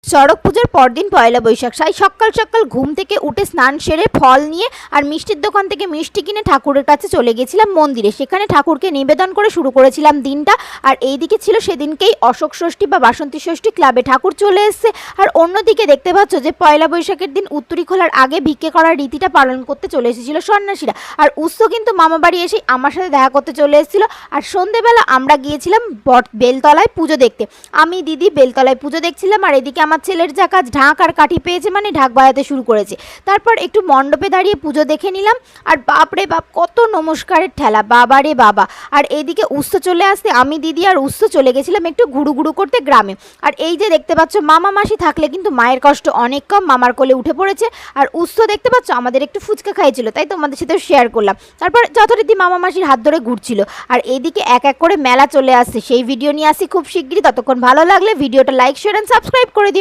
চড়ক পুজোর পরদিন পয়লা বৈশাখ। তাই সকাল সকাল ঘুম থেকে উঠে স্নান সেরে ফল নিয়ে আর মিষ্টির দোকান থেকে মিষ্টি কিনে ঠাকুরের কাছে চলে গেছিলাম মন্দিরে। সেখানে ঠাকুরকে নিবেদন করে শুরু করেছিলাম দিনটা। আর এইদিকে ছিল সেদিনকেই অশোক ষষ্ঠী বা বাসন্তী ষষ্ঠী, ক্লাবে ঠাকুর চলে এসছে। আর অন্যদিকে দেখতে পাচ্ছ যে পয়লা বৈশাখের দিন উত্তরী খোলার আগে ভিক্ষে করার রীতিটা পালন করতে চলে এসেছিল সন্ন্যাসীরা। আর উৎস কিন্তু মামা বাড়ি এসে আমার সাথে দেখা করতে চলে এসেছিল। আর সন্ধেবেলা আমরা গিয়েছিলাম বেলতলায় পুজো দেখতে। আমি দিদি বেলতলায় পুজো দেখছিলাম, আর এদিকে আমার ছেলের যা কাজ ঢাক আর কাঠি পেয়েছে মানে ঢাক বাজাতে শুরু করেছে। তারপর একটু মণ্ডপে দাঁড়িয়ে পুজো দেখে নিলাম। আর বাপরে বাপ কত নমস্কারের ঠেলা, বাবা রে বাবা। আর এইদিকে উৎস চলে আসতে আমি দিদি আর উৎস চলে গেছিলাম একটু ঘুরু ঘুরু করতে গ্রামে। আর এই যে দেখতে পাচ্ছ মামা মাসি থাকলে কিন্তু মায়ের কষ্ট অনেক কম, মামার কোলে উঠে পড়েছে। আর উৎস দেখতে পাচ্ছ আমাদের একটু ফুচকা খাইছিল, তাই তোমাদের সাথে শেয়ার করলাম। তারপর যথারীতি মামা মাসির হাত ধরে ঘুরছিল। আর এইদিকে এক এক করে মেলা চলে আসছে, সেই ভিডিও নিয়ে আসি খুব শিগগিরই। ততক্ষণ ভালো লাগলে ভিডিওটা লাইক শেয়ার এন্ড সাবস্ক্রাইব করে দিও।